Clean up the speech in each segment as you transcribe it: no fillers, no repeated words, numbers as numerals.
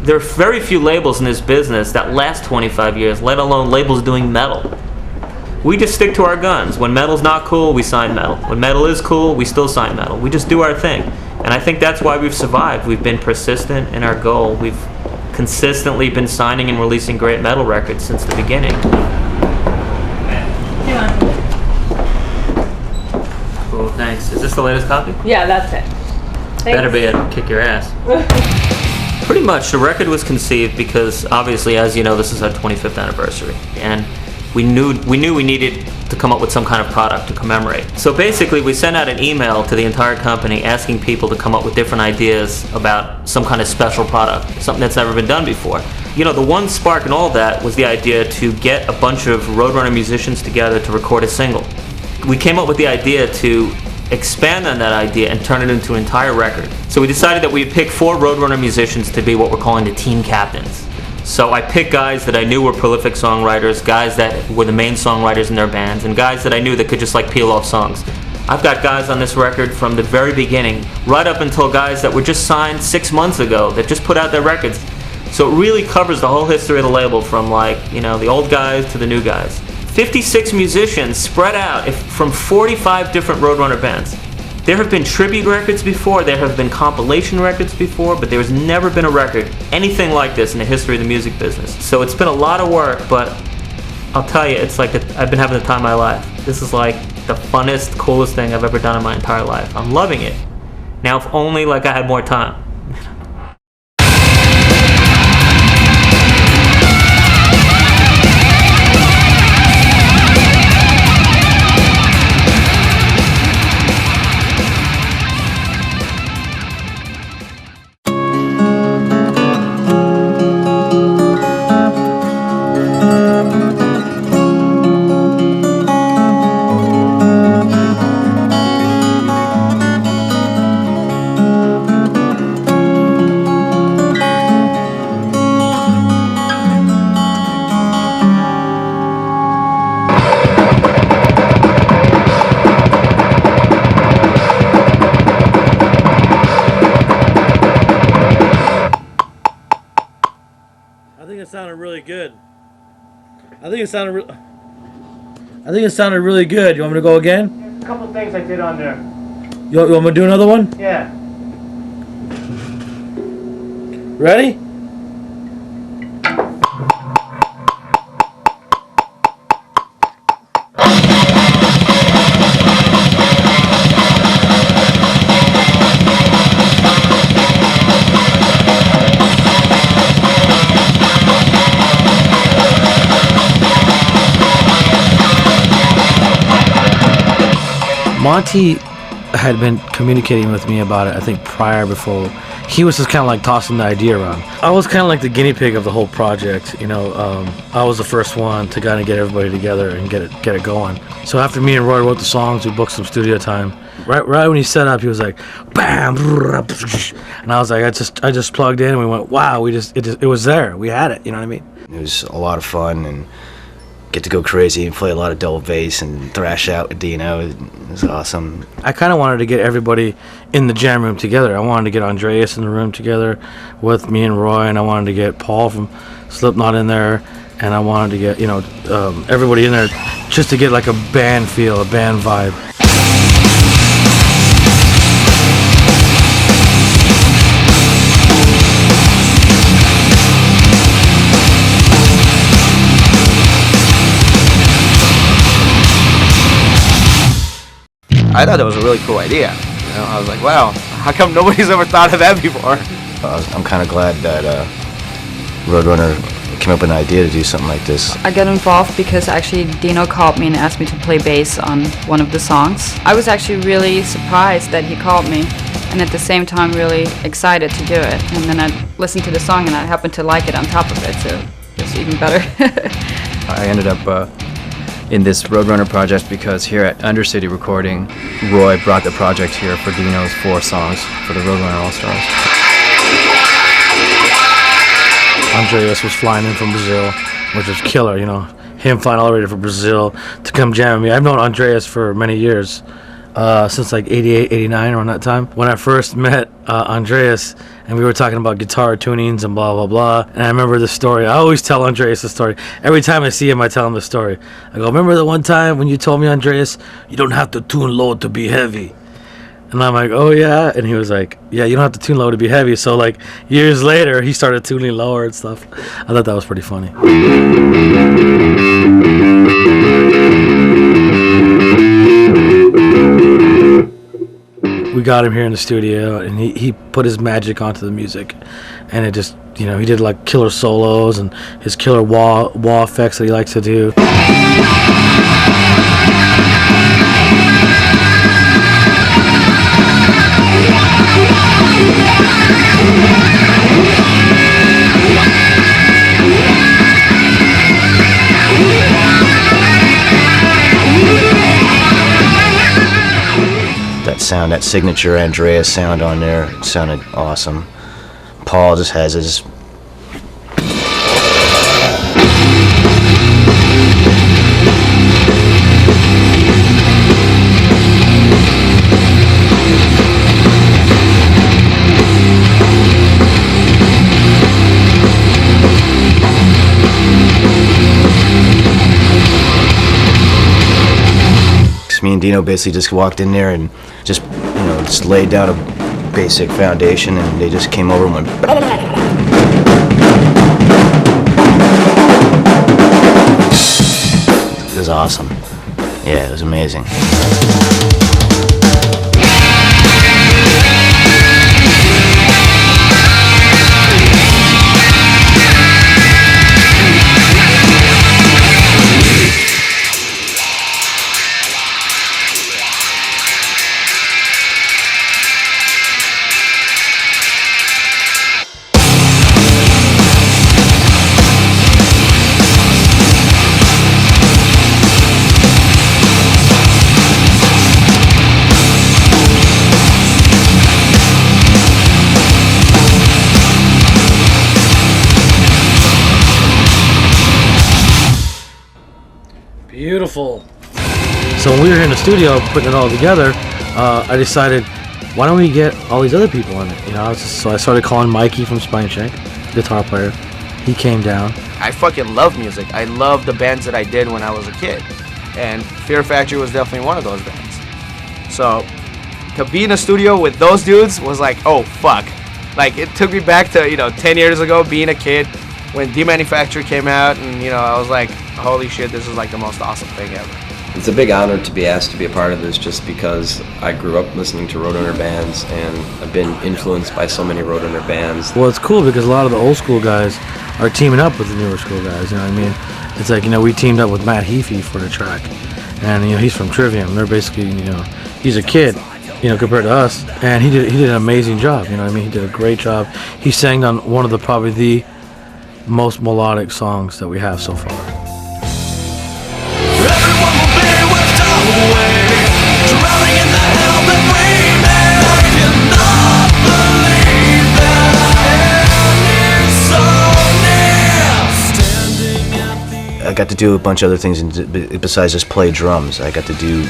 there are very few labels in this business that last 25 years, let alone labels doing metal. We just stick to our guns. When metal's not cool, we sign metal. When metal is cool, we still sign metal. We just do our thing. And I think that's why we've survived. We've been persistent in our goal. We've consistently been signing and releasing great metal records since the beginning. Cool, thanks. Is this the latest copy? Yeah, that's it. Thanks. Better be it. Kick your ass. Pretty much, the record was conceived because, obviously, as you know, this is our 25th anniversary. And we knew we needed to come up with some kind of product to commemorate. So basically, we sent out an email to the entire company asking people to come up with different ideas about some kind of special product, something that's never been done before. You know, the one spark in all that was the idea to get a bunch of Roadrunner musicians together to record a single. We came up with the idea to expand on that idea and turn it into an entire record. So we decided that we'd pick 4 Roadrunner musicians to be what we're calling the team captains. So I picked guys that I knew were prolific songwriters, guys that were the main songwriters in their bands, and guys that I knew that could just like peel off songs. I've got guys on this record from the very beginning, right up until guys that were just signed 6 months ago, that just put out their records. So it really covers the whole history of the label, from like, you know, the old guys to the new guys. 56 musicians spread out from 45 different Roadrunner bands. There have been tribute records before, there have been compilation records before, but there's never been a record, anything like this in the history of the music business. So it's been a lot of work, but I'll tell you, it's like I've been having the time of my life. This is like the funnest, coolest thing I've ever done in my entire life. I'm loving it. Now, if only like I had more time. I think it sounded really good. I think it sounded really good. You want me to go again? A couple things I did on there. You want me to do another one? Yeah. Ready? Monty had been communicating with me about it, I think, before. He was just kind of like tossing the idea around. I was kind of like the guinea pig of the whole project, you know. I was the first one to kind of get everybody together and get it going. So after me and Roy wrote the songs, we booked some studio time. Right when he set up, he was like, bam, and I was like, I just plugged in and we went, wow, it was there, we had it, you know what I mean? It was a lot of fun and get to go crazy and play a lot of double bass and thrash out with Dino. It was awesome. I kind of wanted to get everybody in the jam room together. I wanted to get Andreas in the room together with me and Roy, and I wanted to get Paul from Slipknot in there, and I wanted to get, you know, everybody in there just to get like a band feel, a band vibe. I thought that was a really cool idea. You know, I was like, wow, how come nobody's ever thought of that before? I'm kind of glad that Roadrunner came up with an idea to do something like this. I got involved because actually Dino called me and asked me to play bass on one of the songs. I was actually really surprised that he called me, and at the same time really excited to do it. And then I listened to the song and I happened to like it on top of it, so it was even better. I ended up in this Roadrunner project because here at Undercity Recording, Roy brought the project here for Dino's 4 songs for the Roadrunner All-Stars. Andreas was flying in from Brazil, which was killer, you know. Him flying all the way from Brazil to come jam with me. I've known Andreas for many years. since like 88, 89, around that time. When I first met Andreas, and we were talking about guitar tunings and blah, blah, blah. And I remember the story. I always tell Andreas the story. Every time I see him, I tell him the story. I go, remember the one time when you told me, Andreas, you don't have to tune low to be heavy? And I'm like, oh yeah? And he was like, yeah, you don't have to tune low to be heavy. So like years later, he started tuning lower and stuff. I thought that was pretty funny. We got him here in the studio, and he put his magic onto the music, and it just, you know, he did like killer solos and his killer wah effects that he likes to do. That sound, that signature Andreas sound on there sounded awesome. Paul just has his... Me and Dino basically just walked in there and just, you know, just laid down a basic foundation, and they just came over and went. It was awesome. Yeah, it was amazing. Beautiful. So when we were here in the studio putting it all together, I decided, why don't we get all these other people in it? You know, so I started calling Mikey from Spineshank, guitar player. He came down. I fucking love music. I love the bands that I did when I was a kid, and Fear Factory was definitely one of those bands. So to be in a studio with those dudes was like, oh fuck. Like, it took me back to, you know, 10 years ago, being a kid, when Demanufacture came out, and, you know, I was like, holy shit, this is like the most awesome thing ever. It's a big honor to be asked to be a part of this, just because I grew up listening to Roadrunner bands, and I've been influenced by so many Roadrunner bands. Well, it's cool because a lot of the old school guys are teaming up with the newer school guys, you know what I mean? It's like, you know, we teamed up with Matt Heafy for the track, and, you know, he's from Trivium. They're basically, you know, he's a kid, you know, compared to us, and he did an amazing job, you know what I mean? He did a great job. He sang on one of the, probably the most melodic songs that we have so far. Everyone will be whipped away, drowning in the hell that we made. I cannot believe that I am so near. I got to do a bunch of other things besides just play drums. I got to do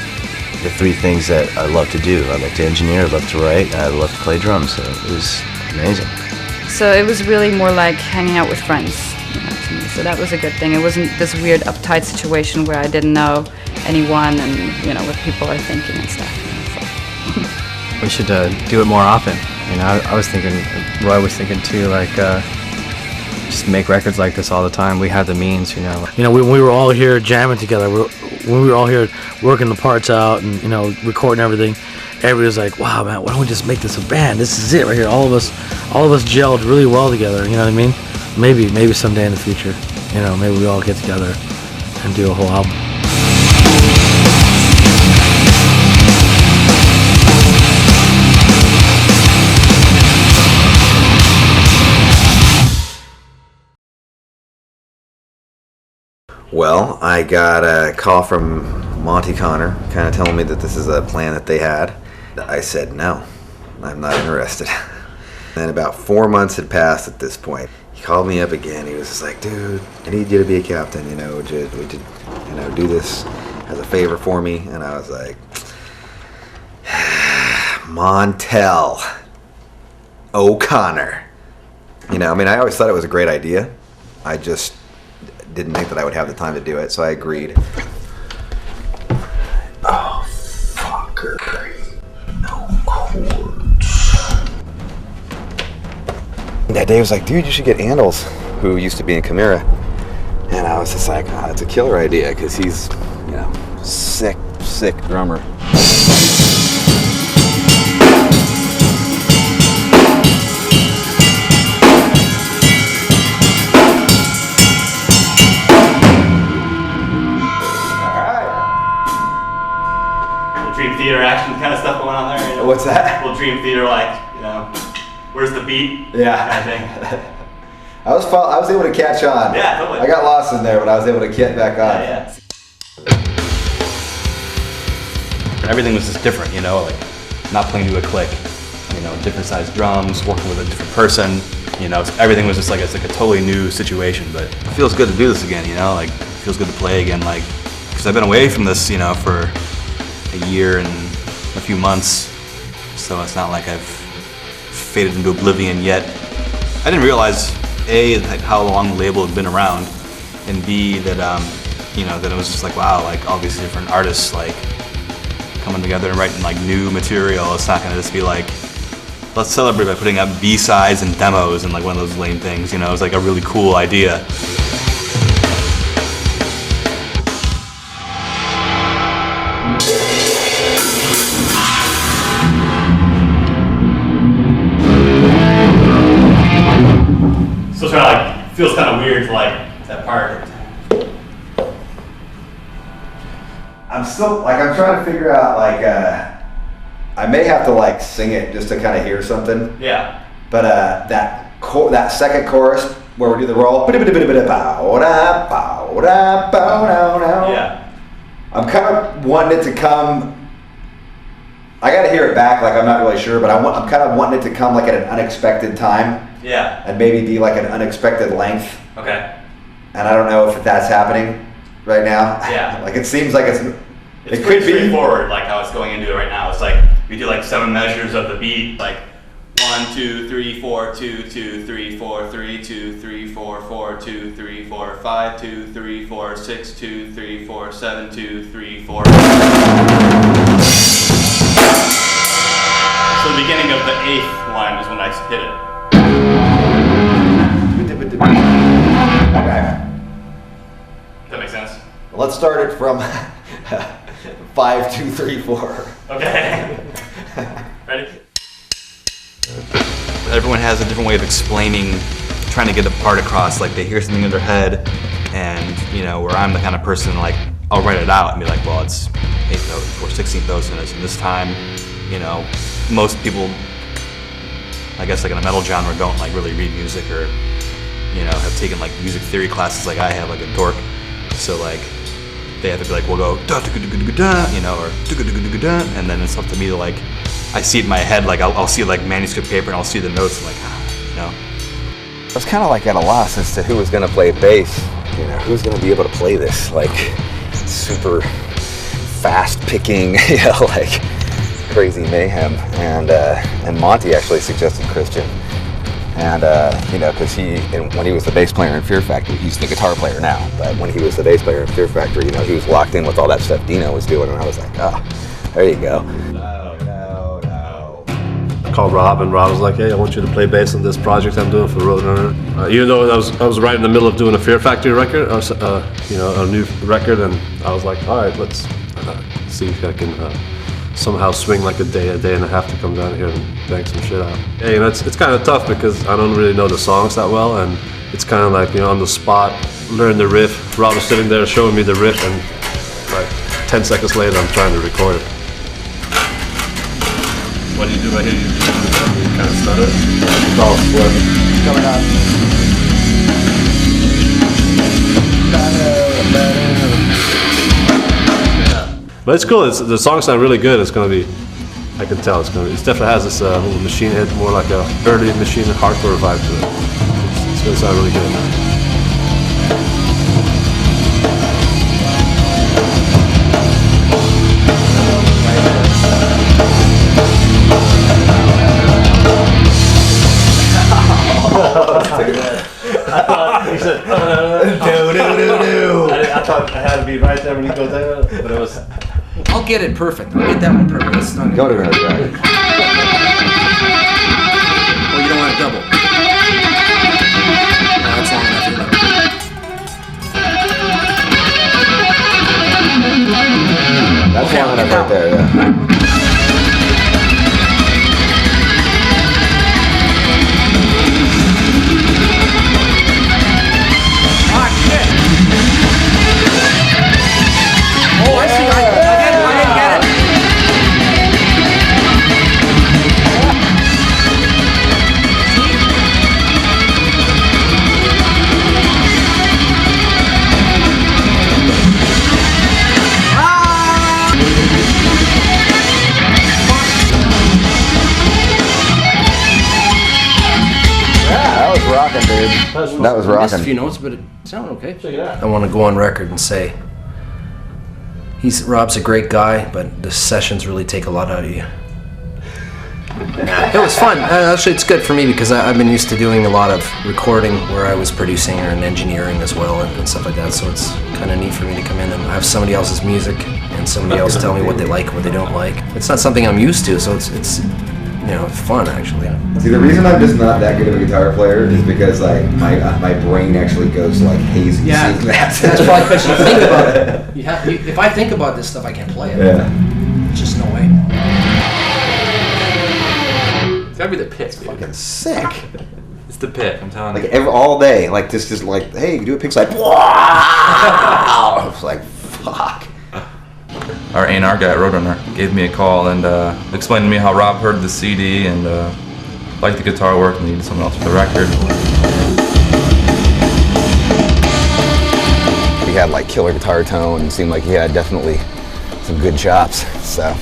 the three things that I love to do. I like to engineer, I love to write, and I love to play drums. So it was amazing. So it was really more like hanging out with friends, you know, to me. So that was a good thing. It wasn't this weird uptight situation where I didn't know anyone and, you know, what people are thinking and stuff. You know, so. We should do it more often. You know, I was thinking, Roy was thinking too, like, just make records like this all the time. We have the means, you know. You know, when we were all here jamming together, when we were all here working the parts out and, you know, recording everything, everybody was like, wow, man, why don't we just make this a band? This is it right here. All of us gelled really well together, you know what I mean? Maybe someday in the future, you know, maybe we all get together and do a whole album. Well, I got a call from Monty Connor, kind of telling me that this is a plan that they had. I said, no, I'm not interested. And about 4 months had passed at this point. He called me up again. He was just like, dude, I need you to be a captain, you know, would you know, do this as a favor for me? And I was like, Montel O'Connor. You know, I mean, I always thought it was a great idea. I just didn't think that I would have the time to do it, so I agreed. Oh, fucker. No chords. That day was like, dude, you should get Andals, who used to be in Chimera. And I was just like, oh, that's a killer idea, because he's, you know, sick drummer. Dream theater action kind of stuff going on there. You know? What's that? Little dream theater, like, you know, where's the beat? Yeah. Kind of thing. I was able to catch on. Yeah, totally. I got lost in there, but I was able to get back on. Yeah. Everything was just different, you know, like not playing to a click, you know, different sized drums, working with a different person, you know, everything was just like, it's like a totally new situation, but it feels good to do this again, you know, like it feels good to play again, like, because I've been away from this, you know, for a year and a few months, so it's not like I've faded into oblivion yet. I didn't realize, A, like how long the label had been around, and B, that, you know, that it was just like, wow, like all these different artists, like, coming together and writing like new material. It's not gonna just be like, let's celebrate by putting out B-sides and demos and like one of those lame things, you know. It's like a really cool idea. So it's kind of like, feels kind of weird for like that part. I'm still, like, I'm trying to figure out, like, I may have to, like, sing it just to kind of hear something. Yeah. But that second chorus where we do the roll. Yeah. I'm kind of wanting it to come. I got to hear it back, like, I'm not really sure, but I'm kind of wanting it to come, like, at an unexpected time. Yeah. And maybe be, like, an unexpected length. Okay. And I don't know if that's happening right now. Yeah. Like, it seems like it It's could pretty be. straightforward, like how it's going into it right now. It's like we do like 7 measures of the beat, like 1, 2, 3, 4, 2, 2, 3, 4, 3, 2, 3, 4, 4, 2, 3, 4, 5, 2, 3, 4, 6, 2, 3, 4, 7, 2, 3, 4. So the beginning of the 8th one is when I hit it. Okay. Does that make sense? Let's start it from 5, 2, 3, 4. Okay. Ready? Everyone has a different way of explaining, trying to get a part across, like they hear something in their head, and, you know, where I'm the kind of person, like, I'll write it out and be like, well, it's 8th note or 16th notes in this, and this time, you know, most people, I guess, like in a metal genre, don't like really read music or, you know, have taken like music theory classes like I have, like a dork. So like they have to be like, we'll go da da da da da, you know, or da da da da da, and then it's up to me to like, I see it in my head, like I'll see like manuscript paper and I'll see the notes and like, you know. I was kind of like at a loss as to who was going to play bass. You know, who's going to be able to play this like super fast picking, you know, like crazy mayhem. And Monty actually suggested Christian. And, you know, because when he was the bass player in Fear Factory, he's the guitar player now, but when he was the bass player in Fear Factory, you know, he was locked in with all that stuff Dino was doing, and I was like, oh, there you go. I called Rob, and Rob was like, hey, I want you to play bass on this project I'm doing for Roadrunner. Even though I was right in the middle of doing a Fear Factory record, you know, a new record, and I was like, all right, let's see if I can somehow swing like a day and a half to come down here and bang some shit out. Yeah, you know, it's kind of tough because I don't really know the songs that well, and it's kind of like, you know, on the spot, learn the riff. Rob was sitting there showing me the riff, and like 10 seconds later, I'm trying to record it. What do you do right here? You kind of stutter? It's all slow. Coming up. But it's cool. The song sound really good. It's gonna be, I can tell. It definitely has this little Machine Head, more like a early Machine hardcore vibe to it. It's gonna sound really good. there when he goes there, but it was. I'll get it perfect. I'll get that one perfect. It's not Go to another guy. Oh, you don't want it double. No, that's long enough. That's long enough right there, yeah. Oh, I see. I didn't get it. That was rocking, dude. That was I missed a rocking. few notes, but it sounded okay. Check it out. I want to go on record and say Rob's a great guy, but the sessions really take a lot out of you. It was fun. Actually, it's good for me because I've been used to doing a lot of recording where I was producing and engineering as well and stuff like that. So it's kind of neat for me to come in and have somebody else's music and somebody else tell me what they like, what they don't like. It's not something I'm used to, so it's fun actually. See, the reason I'm just not that good of a guitar player is because like my brain actually goes like hazy. Yeah, seeing that. that's probably because you think about it. If I think about this stuff, I can't play it. Yeah. There's just no way. It's gotta be the pick, dude. Fucking sick. It's the pick, I'm telling Like you. all day, like this just like, hey, you do a pick slide. Wow! I was like, fuck. Our A&R guy at Roadrunner gave me a call and explained to me how Rob heard the CD and liked the guitar work and needed someone else for the record. He had like killer guitar tone and seemed like he had definitely some good chops. So,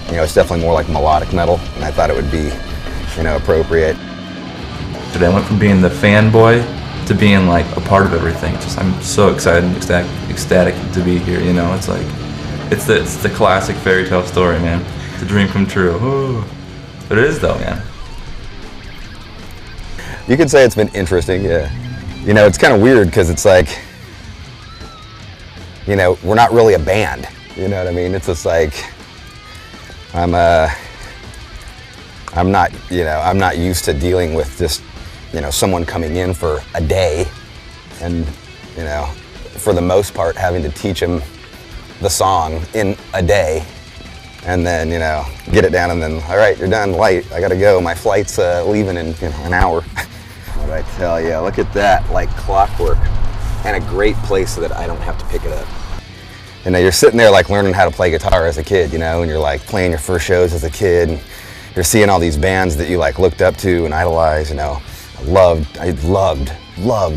it's definitely more like melodic metal, and I thought it would be, appropriate. Today I went from being the fanboy to being like a part of everything. I'm so excited and ecstatic to be here. It's like it's the classic fairy tale story, man. It's a dream come true. Ooh. But it is though, man. You could say it's been interesting, yeah. It's kind of weird because it's like, we're not really a band. You know what I mean? It's just like I'm not used to dealing with just, someone coming in for a day and, for the most part having to teach them the song in a day and then, get it down and then, all right, you're done, light, I gotta go. My flight's leaving in, an hour. What did I tell you? Look at that, like clockwork, and a great place so that I don't have to pick it up. You're sitting there like learning how to play guitar as a kid, and you're like playing your first shows as a kid, and you're seeing all these bands that you like looked up to and idolized, I loved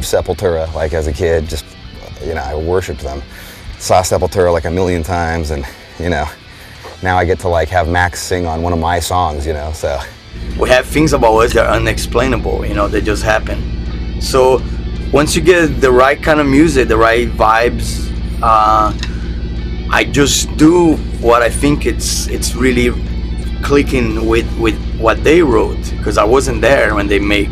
Sepultura, like as a kid, just, I worshiped them. Saw Sepultura like a million times, and, now I get to like have Max sing on one of my songs, so. We have things about us that are unexplainable, they just happen. So once you get the right kind of music, the right vibes, I just do what I think it's really clicking with what they wrote, because I wasn't there when they made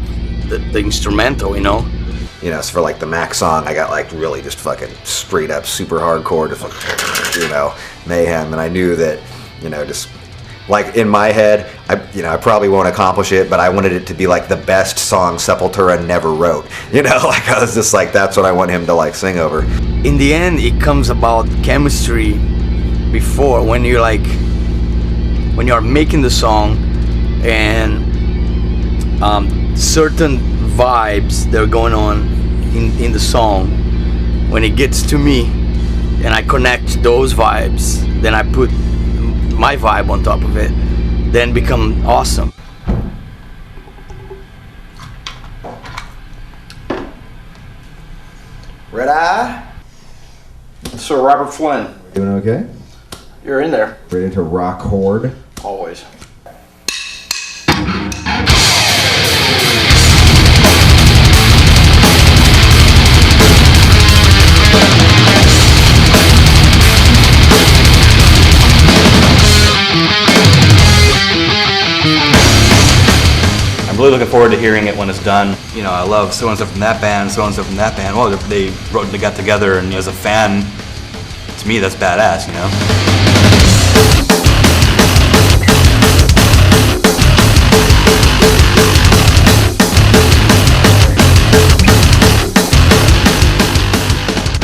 the instrumental, So for like the Max song, I got like really just fucking straight up super hardcore, just like, mayhem, and I knew that, just like in my head, I probably won't accomplish it, but I wanted it to be like the best song Sepultura never wrote. Like I was just like, that's what I want him to like sing over. In the end, it comes about chemistry before, when you're making the song and certain vibes that are going on in the song. When it gets to me and I connect those vibes, then I put my vibe on top of it, then become awesome. Red Eye? Sir Robert Flynn, Doing okay? you're in there. Ready to rock horde? Always. I'm really looking forward to hearing it when it's done. I love so-and-so from that band, so-and-so from that band. Well, they got together, and as a fan, it's to me, that's badass, you know?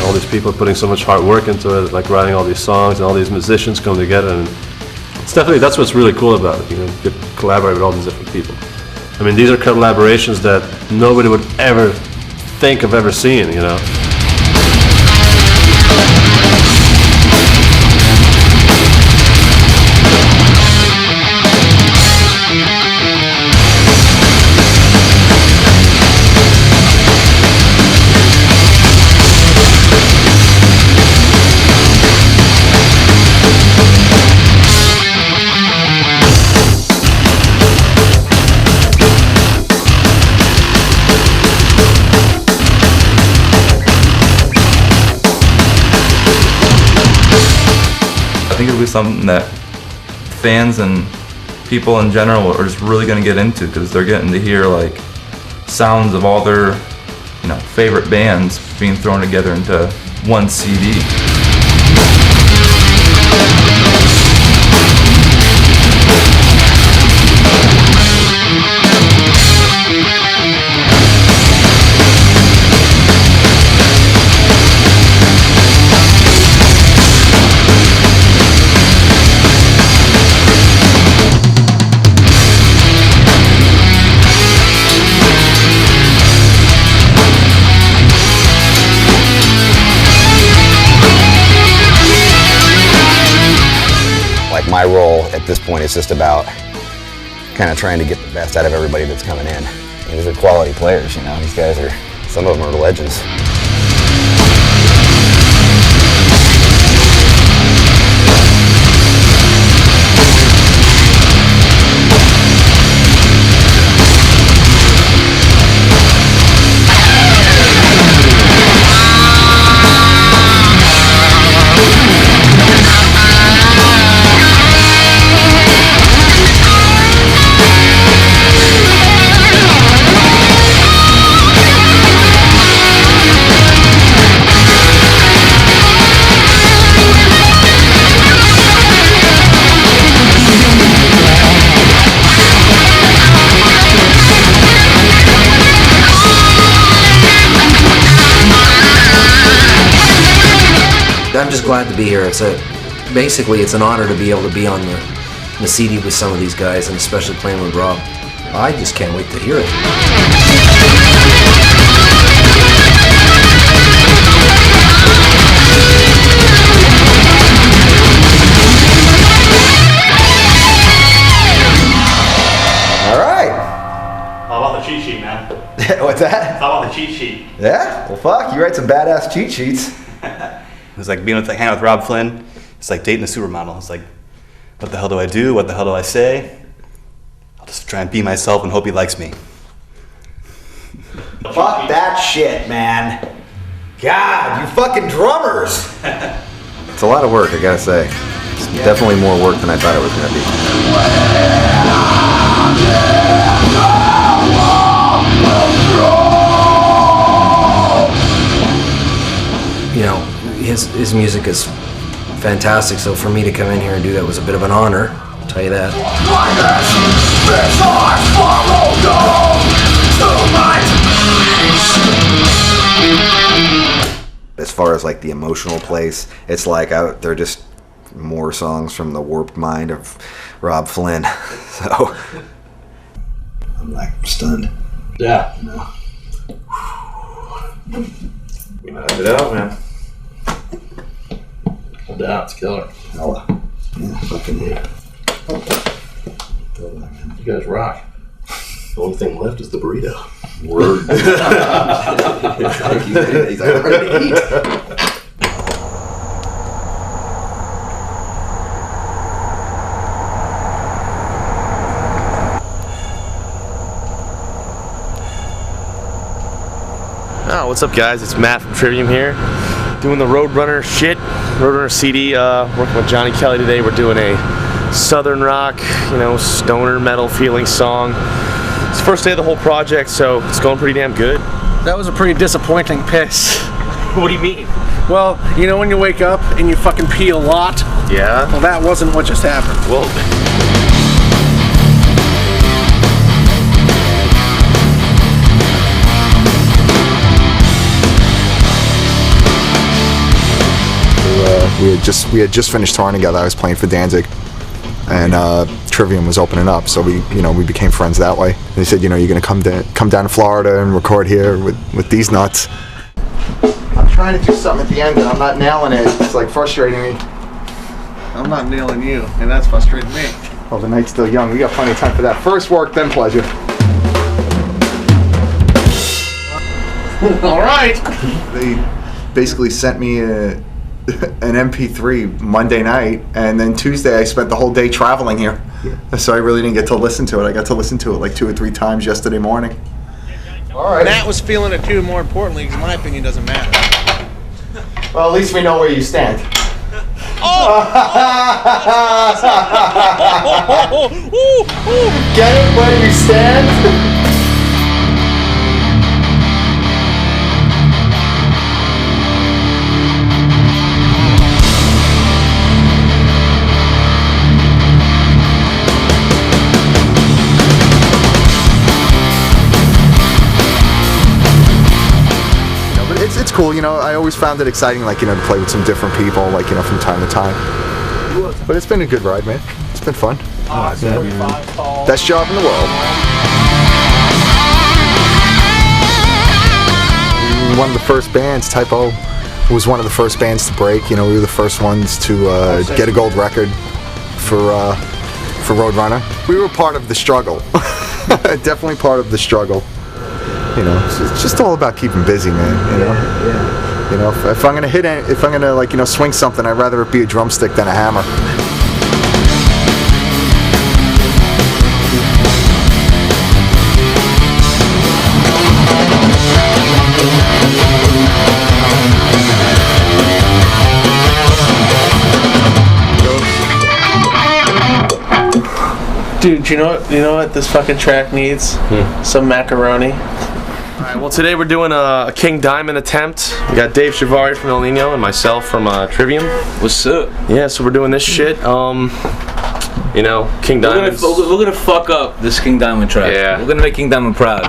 All these people putting so much hard work into it, like writing all these songs and all these musicians come together, and it's definitely, that's what's really cool about it. You know, you get to collaborate with all these different people. I mean, these are collaborations that nobody would ever think of ever seeing, you know. I think it'll be something that fans and people in general are just really going to get into, because they're getting to hear like sounds of all their, you know, favorite bands being thrown together into one CD. My role at this point is just about kind of trying to get the best out of everybody that's coming in. And these are quality players, you know. These guys are, some of them are legends. I'm just glad to be here. Basically it's an honor to be able to be on the CD with some of these guys, and especially playing with Rob. I just can't wait to hear it. All right. How about the cheat sheet, man? What's that? How about the cheat sheet? Yeah? Well, fuck, you write some badass cheat sheets. It was like being with, like, hanging out with Rob Flynn. It's like dating a supermodel. It's like, what the hell do I do? What the hell do I say? I'll just try and be myself and hope he likes me. Fuck that shit, man. God, you fucking drummers. It's a lot of work, I gotta say. It's definitely more work than I thought it was gonna be. You know, his music is fantastic, so for me to come in here and do that was a bit of an honor, I'll tell you that. As far as like the emotional place, it's like they're just more songs from the warped mind of Rob Flynn. So I'm like stunned. Yeah. You know. We knocked it out, man. No doubt, it's killer. Hella. Yeah, fucking yeah. You guys rock. The only thing left is the burrito. Word. He's like ready to eat. Oh, what's up, guys? It's Matt from Trivium here, doing the Roadrunner shit, Roadrunner CD. Working with Johnny Kelly today. We're doing a southern rock, you know, stoner metal feeling song. It's the first day of the whole project, so it's going pretty damn good. That was a pretty disappointing piss. What do you mean? Well, you know when you wake up and you fucking pee a lot? Yeah. Well, that wasn't what just happened. Well. We had just finished touring together. I was playing for Danzig, and Trivium was opening up, so we became friends that way. And they said, you're gonna come down to Florida and record here with these nuts. I'm trying to do something at the end and I'm not nailing it. It's like frustrating me. I'm not nailing you, and that's frustrating me. Well, the night's still young. We got plenty of time for that. First work, then pleasure. All right. They basically sent me an MP3 Monday night, and then Tuesday I spent the whole day traveling here. So I really didn't get to listen to it. I got to listen to it like 2 or 3 times yesterday morning. All right. Matt was feeling it too, more importantly, because my opinion doesn't matter. Well, at least we know where you stand. Get it where you stand? It's cool, I always found it exciting, to play with some different people, from time to time. But it's been a good ride, man. It's been fun. Best job in the world. We were one of the first bands. Typo was one of the first bands to break. We were the first ones to get a gold record for Roadrunner. We were part of the struggle. Definitely part of the struggle. It's just all about keeping busy, man. If I'm gonna hit it, if I'm gonna swing something, I'd rather it be a drumstick than a hammer. Dude, you know what this fucking track needs? Some macaroni. Alright, well today we're doing a King Diamond attempt. We got Dave Shivari from El Nino and myself from Trivium. What's up? Yeah, so we're doing this shit. King Diamond. We're gonna fuck up this King Diamond track. Yeah. We're gonna make King Diamond proud.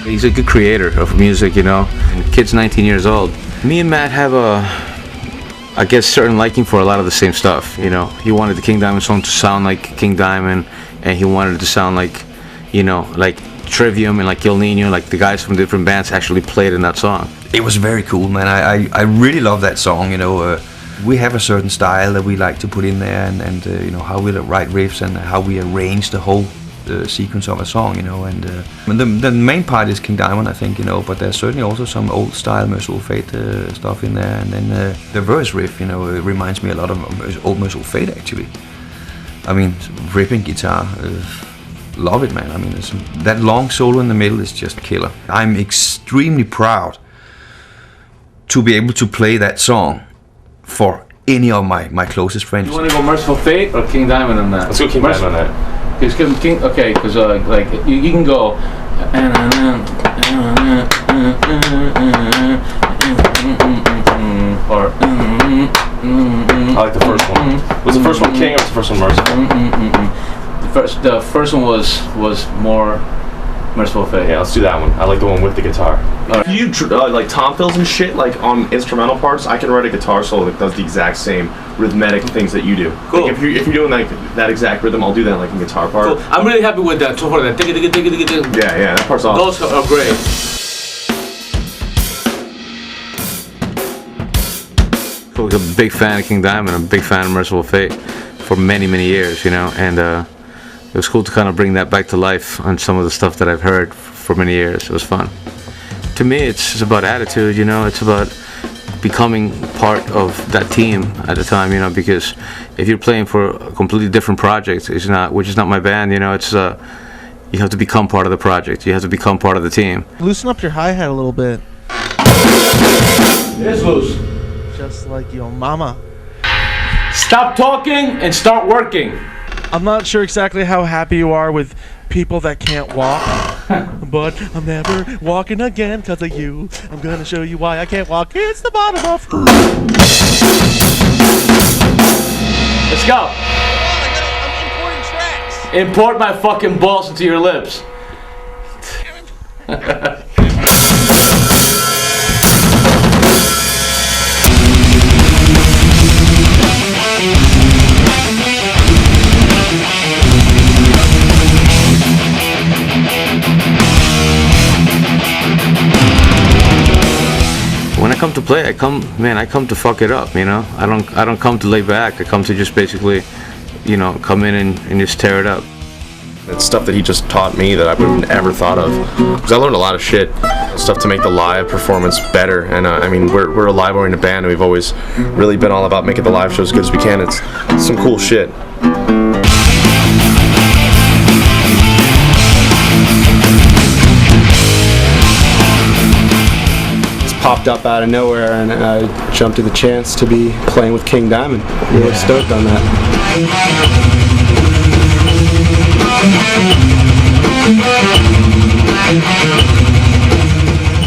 He's a good creator of music, And the kid's 19 years old. Me and Matt have certain liking for a lot of the same stuff, He wanted the King Diamond song to sound like King Diamond, and he wanted it to sound like, like Trivium and like El Nino, like the guys from different bands actually played in that song. It was very cool, man. I really love that song, We have a certain style that we like to put in there, and how we write riffs and how we arrange the whole sequence of a song, and the main part is King Diamond, I think, but there's certainly also some old style Merciful Fate stuff in there, and then the verse riff, it reminds me a lot of old Merciful Fate, actually. I mean, ripping guitar, love it, man. I mean, that long solo in the middle is just killer. I'm extremely proud to be able to play that song for any of my closest friends. You want to go Merciful Fate or King Diamond on that? Let's go King Diamond on that. Because King, okay, because you can go. Or I like the first one. Was the first one King or was the first one Merciful? The first one was more Merciful Fate. Yeah, let's do that one. I like the one with the guitar. If you like tom fills and shit, like on instrumental parts, I can write a guitar solo that does the exact same rhythmic things that you do. Cool. Like if you're doing like that exact rhythm, I'll do that like in guitar part. Cool. I'm really happy with that. So for that, yeah, that part's awesome. Those are great. I was a big fan of King Diamond, a big fan of Merciful Fate for many years, and it was cool to kind of bring that back to life on some of the stuff that I've heard for many years. It was fun. To me, it's about attitude, It's about becoming part of that team at the time, because if you're playing for a completely different project, which is not my band, it's you have to become part of the project. You have to become part of the team. Loosen up your hi-hat a little bit. It is loose. Just like your mama. Stop talking and start working. I'm not sure exactly how happy you are with people that can't walk, but I'm never walking again because of you. I'm gonna show you why I can't walk. It's the bottom of. Let's go. I'm importing tracks. Import my fucking balls into your lips. When I come to play, I come to fuck it up, you know? I don't come to lay back. I come to just basically, you know, come in and just tear it up. It's stuff that he just taught me that I would have never thought of. Because I learned a lot of shit, stuff to make the live performance better. And I mean, we're a live-oriented band, and we've always really been all about making the live show as good as we can. It's some cool shit. Popped up out of nowhere, and I jumped at the chance to be playing with King Diamond. Really stoked on that.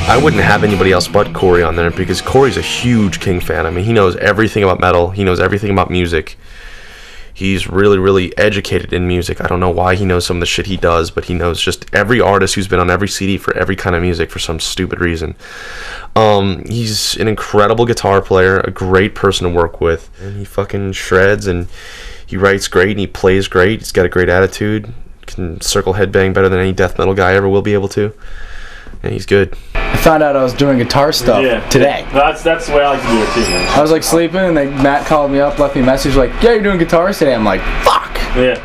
I wouldn't have anybody else but Corey on there because Corey's a huge King fan. I mean, he knows everything about metal. He knows everything about music. He's really, really educated in music. I don't know why he knows some of the shit he does, but he knows just every artist who's been on every CD for every kind of music for some stupid reason. He's an incredible guitar player, a great person to work with, and he fucking shreds, and he writes great, and he plays great. He's got a great attitude, can circle headbang better than any death metal guy ever will be able to, and he's good. I found out I was doing guitar stuff today. That's the way I like to do it too, man. I was like sleeping, and Matt called me up, left me a message like, "Yeah, you're doing guitars today." I'm like, "Fuck." Yeah.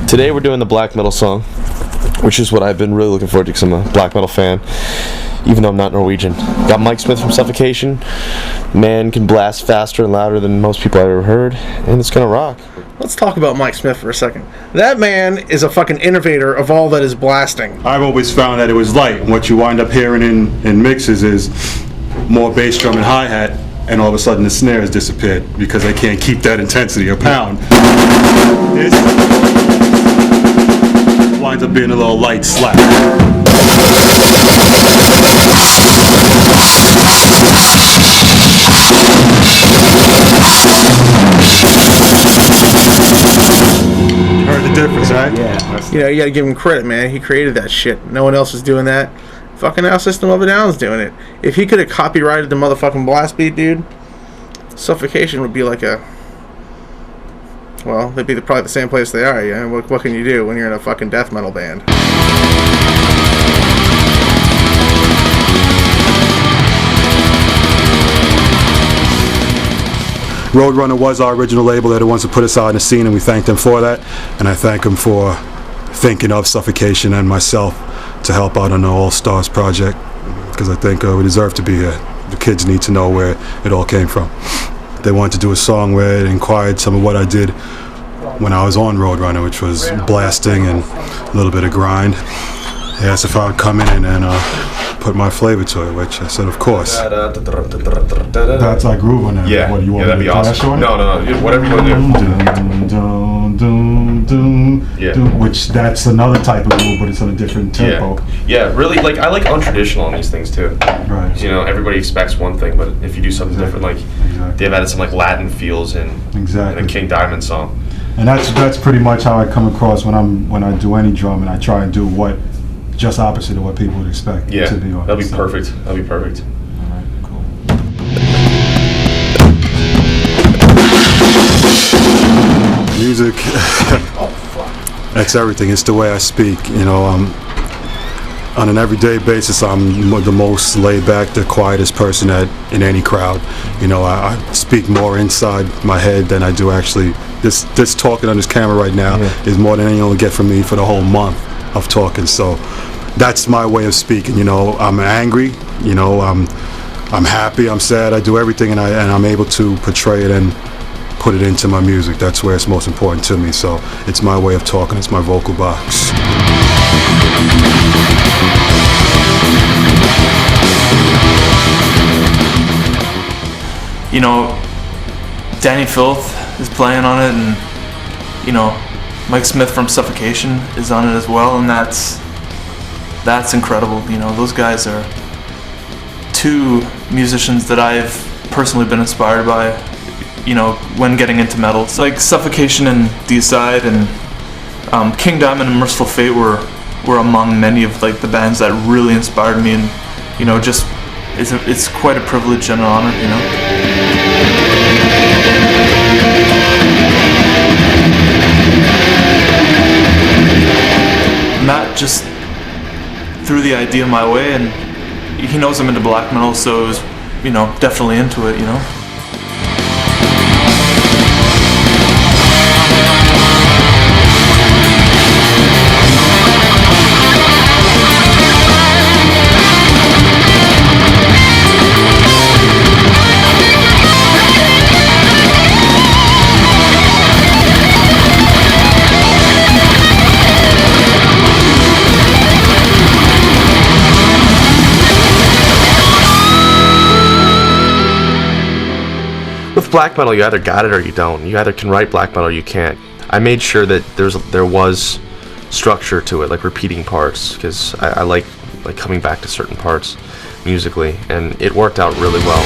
Today we're doing the black metal song, which is what I've been really looking forward to because I'm a black metal fan, even though I'm not Norwegian. Got Mike Smith from Suffocation. Man can blast faster and louder than most people I've ever heard, and it's gonna rock. Let's talk about Mike Smith for a second. That man is a fucking innovator of all that is blasting. I've always found that it was light, and what you wind up hearing in mixes is more bass drum and hi-hat, and all of a sudden the snare has disappeared because they can't keep that intensity a pound. This winds up being a little light slap. Heard the difference, right? Yeah. You know, you gotta give him credit, man. He created that shit. No one else is doing that. Fucking now System of a Down's doing it. If he could have copyrighted the motherfucking blast beat, dude, Suffocation would be like a well, they'd be probably the same place they are. Yeah, what can you do when you're in a fucking death metal band? Roadrunner was our original label. They're the ones who put us out in the scene, and we thank them for that. And I thank them for thinking of Suffocation and myself to help out on the All Stars project, because I think we deserve to be here. The kids need to know where it all came from. They wanted to do a song where it inquired some of what I did when I was on Roadrunner, which was blasting and a little bit of grind. They asked if I would come in and put my flavor to it, which I said, of course. That's our groove on that. Yeah, What, you want that'd me be to awesome. dash on it? No, whatever you want to do. Yeah. Which that's another type of groove, but it's on a different tempo. Yeah, really, like, I like untraditional on these things too. Right. You know, everybody expects one thing, but if you do something different, like, they've added some, like, Latin feels in a King Diamond song. And that's pretty much how I come across when I do any drum, and I try and do what just opposite of what people would expect Yeah, to be on. that'll be perfect. That'll be perfect. Music, that's everything. It's the way I speak. You know, on an everyday basis, I'm the most laid back, the quietest person in any crowd. You know, I speak more inside my head than I do actually. This talking on this camera right now is more than you'll get from me for the whole month of talking. So that's my way of speaking. You know, I'm angry. You know, I'm happy. I'm sad. I do everything, and I'm able to portray it and put it into my music. That's where it's most important to me. So it's my way of talking. It's my vocal box. You know, Danny Filth is playing on it, and you know, Mike Smith from Suffocation is on it as well, and that's incredible. You know, those guys are two musicians that I've personally been inspired by, you know, when getting into metal. It's like Suffocation and Deicide and King Diamond and Merciful Fate were among many of like the bands that really inspired me, and you know, just it's quite a privilege and an honor, you know. Matt just threw the idea my way, and he knows I'm into black metal, so it was, you know, definitely into it, you know. With black metal, you either got it or you don't. You either can write black metal or you can't. I made sure that there was structure to it, like repeating parts, because I like coming back to certain parts musically, and it worked out really well.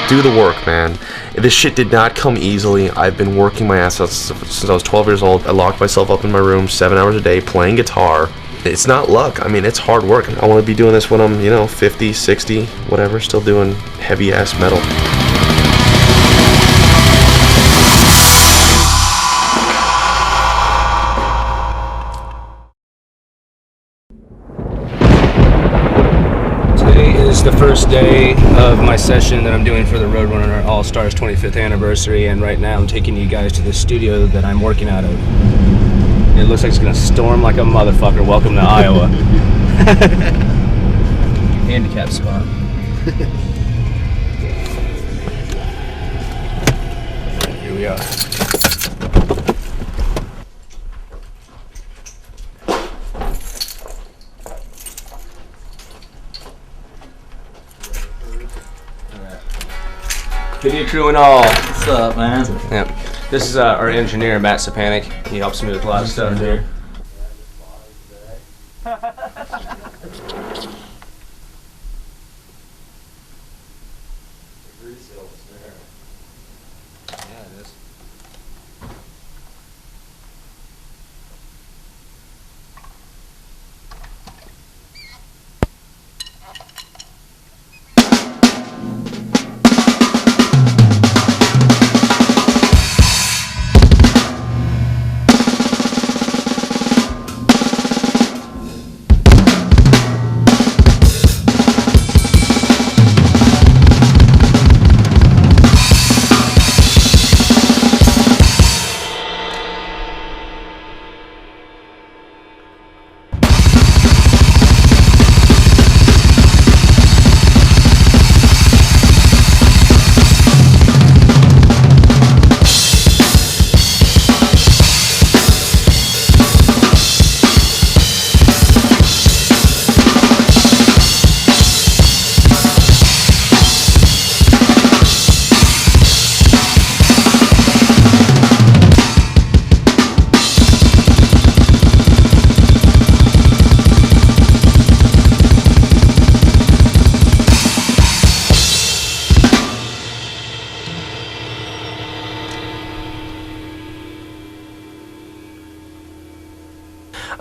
Do the work, man. This shit did not come easily. I've been working my ass off since I was 12 years old. I locked myself up in my room 7 hours a day playing guitar. It's not luck. I mean, it's hard work. I want to be doing this when I'm, you know, 50, 60, whatever, still doing heavy-ass metal. Is the first day of my session that I'm doing for the Roadrunner All Stars 25th anniversary, and right now I'm taking you guys to the studio that I'm working out of. It looks like it's gonna storm like a motherfucker. Welcome to Iowa. handicap spot. Here we are. Video crew and all. What's up, man? Yep. This is our engineer, Matt Sapanik. He helps me with a lot of stuff here.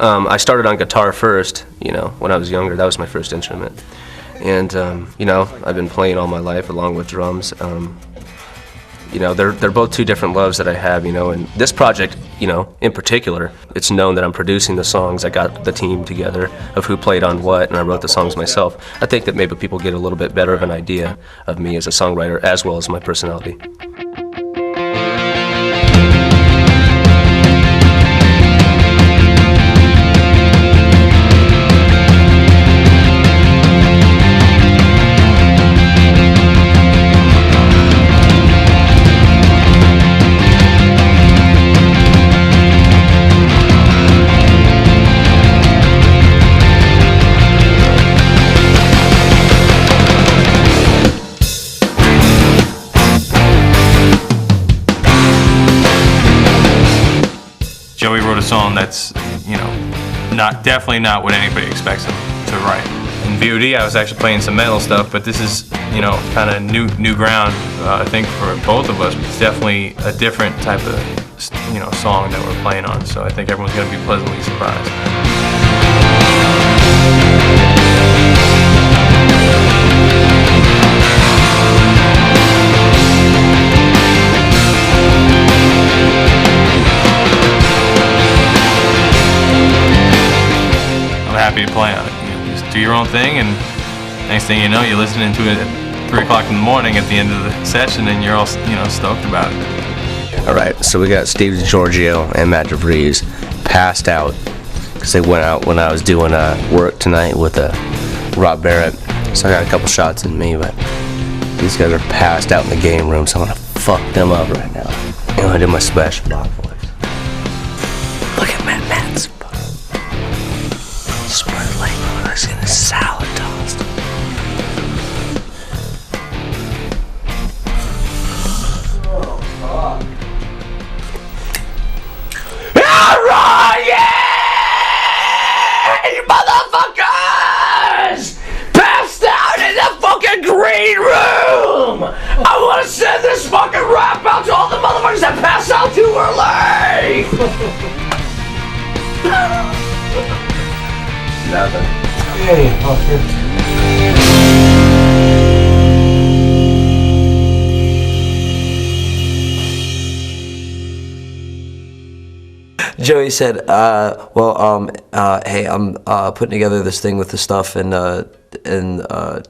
I started on guitar first, you know, when I was younger. That was my first instrument. And, you know, I've been playing all my life along with drums. You know, they're both two different loves that I have, you know, and this project, you know, in particular, it's known that I'm producing the songs. I got the team together of who played on what, and I wrote the songs myself. I think that maybe people get a little bit better of an idea of me as a songwriter as well as my personality. Joey wrote a song that's, you know, definitely not what anybody expects him to write. In VOD, I was actually playing some metal stuff, but this is, you know, kind of new ground. I think for both of us, it's definitely a different type of, you know, song that we're playing on. So I think everyone's going to be pleasantly surprised. I'm happy to play on it. You know, just do your own thing, and next thing you know, you're listening to it at 3 o'clock in the morning at the end of the session, and you're all, you know, stoked about it. All right, so we got Steve DiGiorgio and Matt DeVries passed out because they went out when I was doing work tonight with Rob Barrett. So I got a couple shots in me, but these guys are passed out in the game room, so I'm gonna fuck them up right now. I'm gonna do my special block voice. Look at Matt's spread like when I was getting a salad tossed. Alright, yeah! You motherfuckers! Passed out in the fucking green room! I wanna send this fucking rap out to all the motherfuckers that passed out too early! Nothing. Hey, fucker. Joey said, hey, I'm putting together this thing with the stuff, and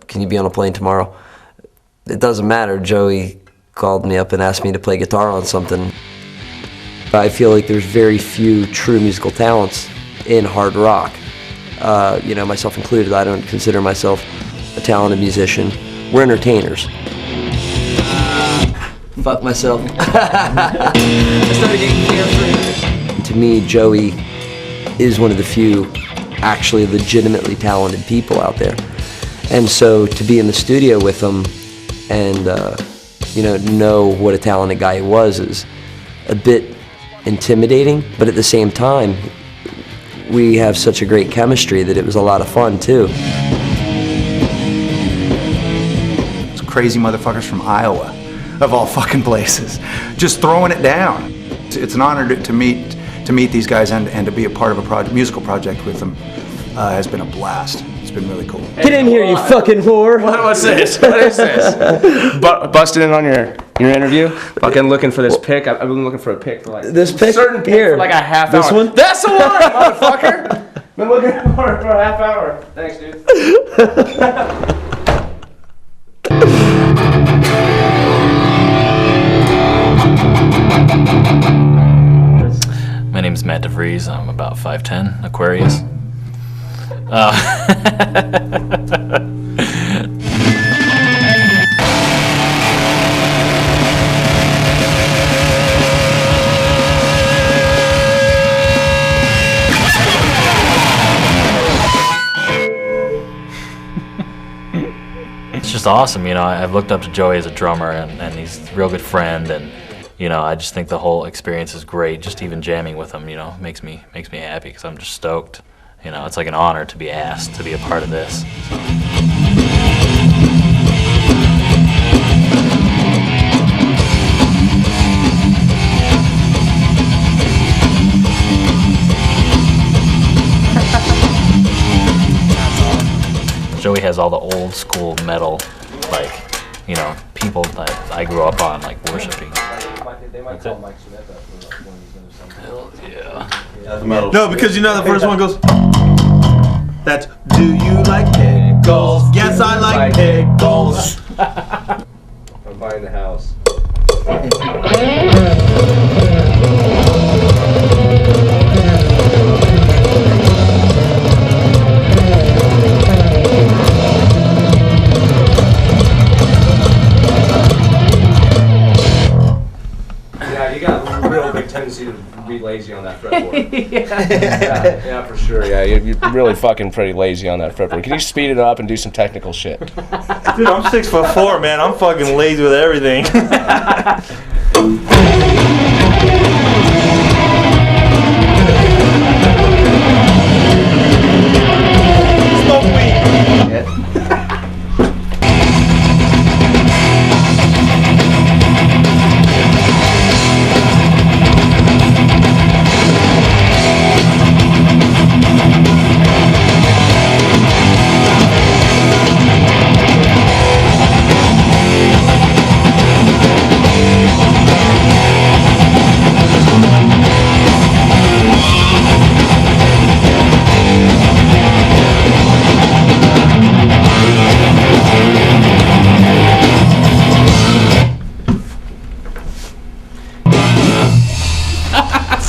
can you be on a plane tomorrow? It doesn't matter. Joey called me up and asked me to play guitar on something. I feel like there's very few true musical talents in hard rock. You know, myself included. I don't consider myself a talented musician. We're entertainers. Fuck myself. I started getting carefree. To me, Joey is one of the few actually legitimately talented people out there. And so to be in the studio with him and know what a talented guy he was is a bit intimidating, but at the same time, we have such a great chemistry that it was a lot of fun too. It's crazy motherfuckers from Iowa, of all fucking places, just throwing it down. It's an honor to meet these guys and to be a part of a musical project with them. Has been a blast. It's been really cool. Get in here, you fucking whore! What's this? What is this? Busting in on your interview? Fucking looking for this pic. I've been looking for a pic for like this pic certain pic here for like a half this hour. One? That's the one, motherfucker. Been looking for it for a half hour. Thanks, dude. My name's Matt DeVries. I'm about 5'10", Aquarius. It's just awesome, I've looked up to Joey as a drummer, and he's a real good friend, and I just think the whole experience is great. Just even jamming with him, makes me happy because I'm just stoked. It's like an honor to be asked to be a part of this. Joey has all the old school metal, people that I grew up on, worshiping. They might call Mike Smith up for one of these. Hell yeah. No, because the first one goes. That's do you like pickles? Yes, I like pickles. I'm buying the house. Yeah, you got a real big tendency to be lazy on that fretboard. Yeah, for sure. Yeah, you're really fucking pretty lazy on that fretboard. Can you speed it up and do some technical shit? Dude, I'm 6'4", man. I'm fucking lazy with everything. Smoke weed.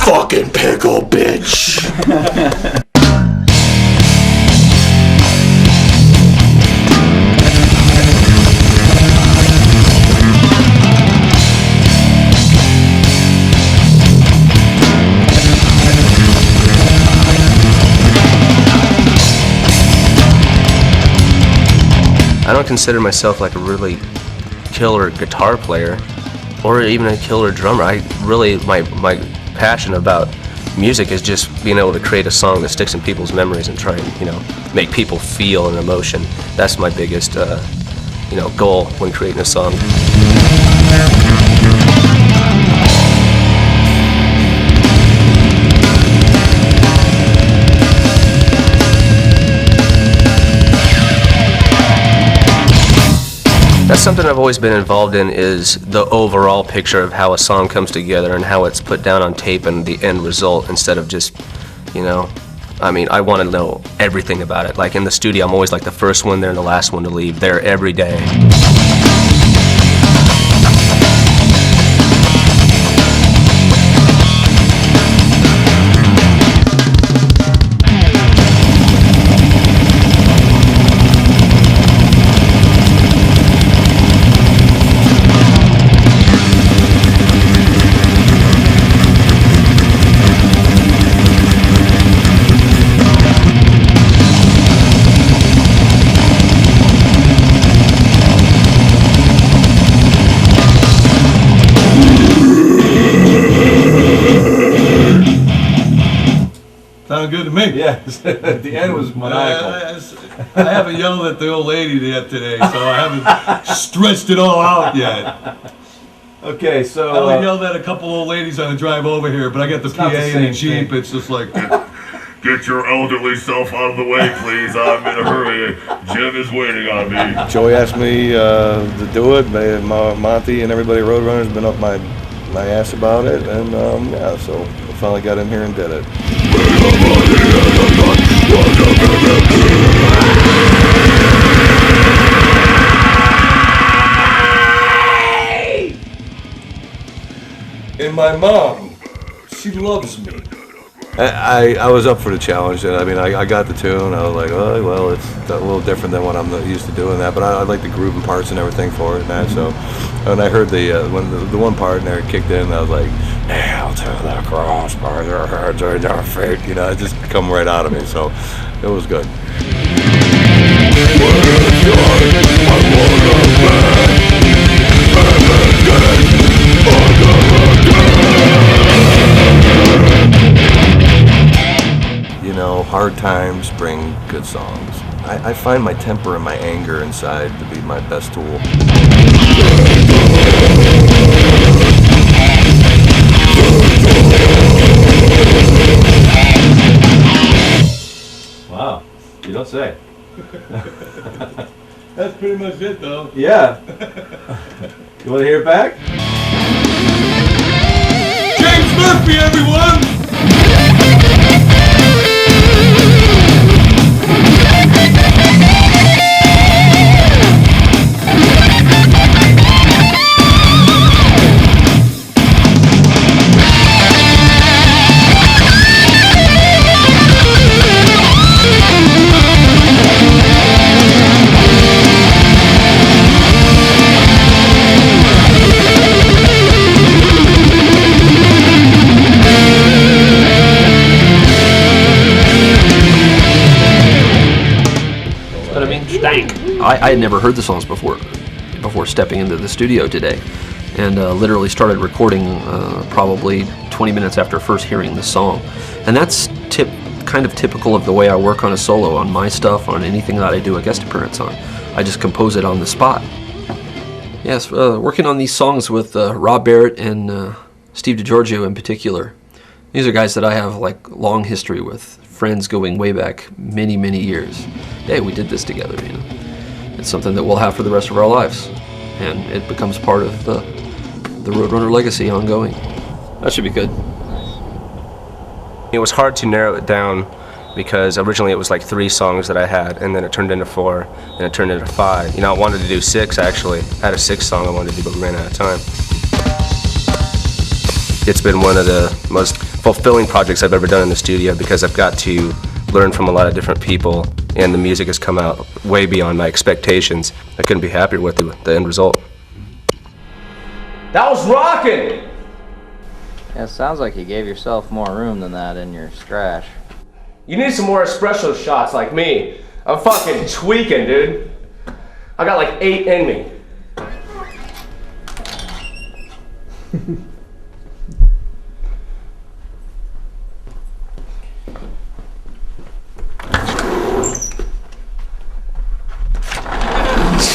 Fucking pickle, bitch. I don't consider myself like a really killer guitar player or even a killer drummer. I really, my passion about music is just being able to create a song that sticks in people's memories and try and, make people feel an emotion. That's my biggest, goal when creating a song. That's something I've always been involved in, is the overall picture of how a song comes together and how it's put down on tape and the end result, instead of just, I want to know everything about it. Like in the studio, I'm always like the first one there and the last one to leave, there every day. me. Yes. The end was maniacal. I haven't yelled at the old lady yet today, so I haven't stretched it all out yet. Okay, so I only yelled at a couple old ladies on the drive over here, but I got the PA in the Jeep. It's just like, Get your elderly self out of the way, please. I'm in a hurry. Jim is waiting on me. Joey asked me to do it. Monty and everybody at Roadrunner's been up my ass about it, and yeah, so I finally got in here and did it. And my mom, she loves me. I was up for the challenge, and I mean, I got the tune. I was like, oh, well, it's a little different than what I'm used to doing that, but I like the groove and parts and everything for it, and that. So, when I heard when the one part in there kicked in, I was like, nail to the cross by their heads or their feet. You know, it just come right out of me. So, it was good. You know, hard times bring good songs. I find my temper and my anger inside to be my best tool. Wow, you don't say. that's pretty much it, though. Yeah. You want to hear it back? James Murphy, everyone! I had never heard the songs before stepping into the studio today, and literally started recording probably 20 minutes after first hearing the song. And that's kind of typical of the way I work on a solo, on my stuff, on anything that I do a guest appearance on. I just compose it on the spot. Yes, working on these songs with Rob Barrett and Steve DiGiorgio in particular. These are guys that I have like long history with, friends going way back many, many years. Hey, we did this together, you know. It's something that we'll have for the rest of our lives, and it becomes part of the Roadrunner legacy ongoing. That should be good. It was hard to narrow it down because originally it was like 3 songs that I had, and then it turned into 4, and it turned into 5. You know, I wanted to do 6 actually. I had a 6th song I wanted to do, but we ran out of time. It's been one of the most fulfilling projects I've ever done in the studio because I've got to learn from a lot of different people, and the music has come out way beyond my expectations. I couldn't be happier with the end result. That was rocking! Yeah, it sounds like you gave yourself more room than that in your scratch. You need some more espresso shots like me. I'm fucking tweaking, dude. I got like 8 in me.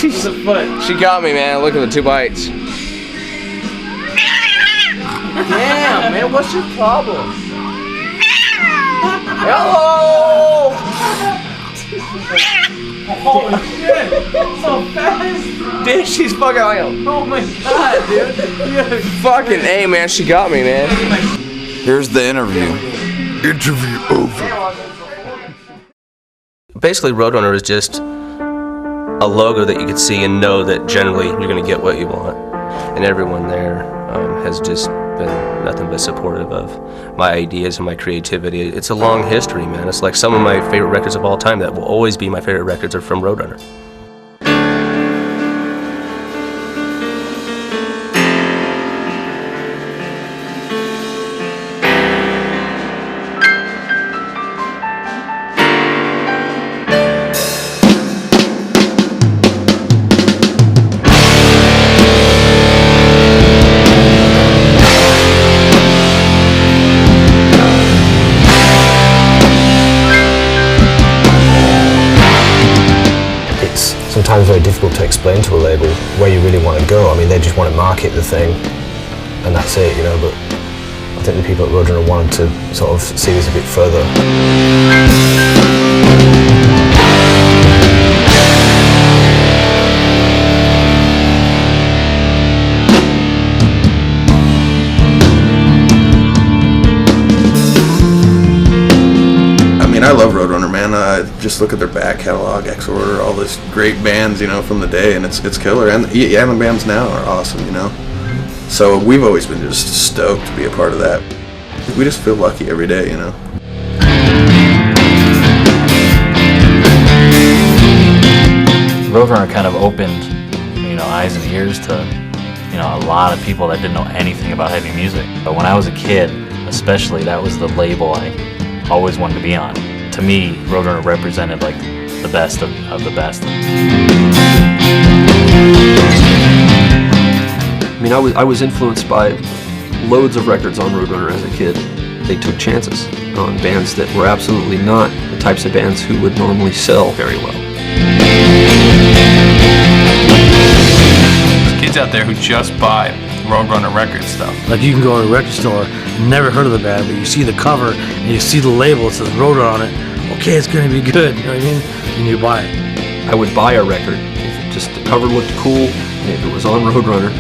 She's a foot. She got me, man. Look at the 2 bites. Damn, man, what's your problem? Hello! Holy shit! So fast! Dude, she's fucking like oh my god, dude! fucking A, man. She got me, man. Here's the interview. Interview over. Basically, Roadrunner is just a logo that you could see and know that generally you're going to get what you want. And everyone there has just been nothing but supportive of my ideas and my creativity. It's a long history, man. It's like some of my favorite records of all time that will always be my favorite records are from Roadrunner. difficult to explain to a label where you really want to go. I mean, they just want to market the thing, and that's it, you know. But I think the people at Roadrunner wanted to sort of see this a bit further. I love Roadrunner, man. Just look at their back catalog, X-Order, all this great bands, you know, from the day, and it's killer. And the bands now are awesome, you know. So we've always been just stoked to be a part of that. We just feel lucky every day, you know. Roadrunner kind of opened, you know, eyes and ears to, you know, a lot of people that didn't know anything about heavy music. But when I was a kid, especially, that was the label I always wanted to be on. To me, Roadrunner represented like the best of the best. I mean, I was influenced by loads of records on Roadrunner as a kid. They took chances on bands that were absolutely not the types of bands who would normally sell very well. There's kids out there who just buy Roadrunner record stuff. Like you can go to a record store, never heard of the band, but you see the cover and you see the label, it says Roadrunner on it. Okay, it's gonna be good, you know what I mean? And you buy it. I would buy a record if just the cover looked cool, and if it was on Roadrunner,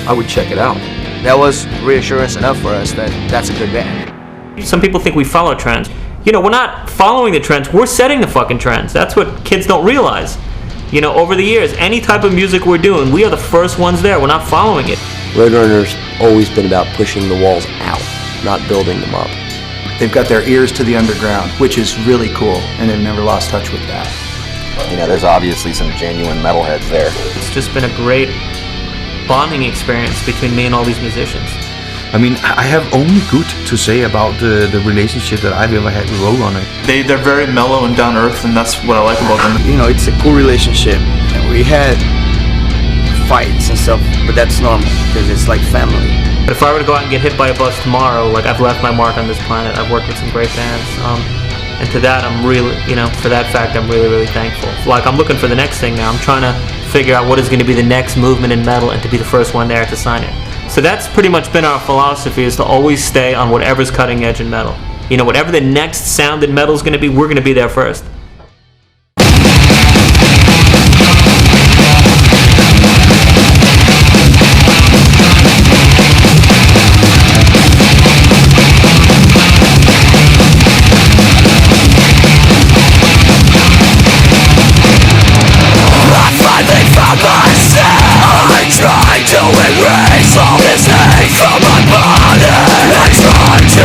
I would check it out. That was reassurance enough for us that that's a good band. Some people think we follow trends. You know, we're not following the trends, we're setting the fucking trends. That's what kids don't realize. You know, over the years, any type of music we're doing, we are the first ones there. We're not following it. Roadrunner's always been about pushing the walls out, not building them up. They've got their ears to the underground, which is really cool, and they've never lost touch with that. You know, there's obviously some genuine metalheads there. It's just been a great bonding experience between me and all these musicians. I mean, I have only good to say about the relationship that I've ever had with Roadrunner. They're very mellow and down earth, and that's what I like about them. You know, it's a cool relationship. And we had fights and stuff, but that's normal because it's like family. But if I were to go out and get hit by a bus tomorrow, like I've left my mark on this planet. I've worked with some great bands. And to that, I'm really, you know, for that fact, I'm really, really thankful. Like, I'm looking for the next thing now. I'm trying to figure out what is going to be the next movement in metal and to be the first one there to sign it. So that's pretty much been our philosophy, is to always stay on whatever's cutting edge in metal. You know, whatever the next sound in metal is going to be, we're going to be there first. To erase all this hate from my body, I try to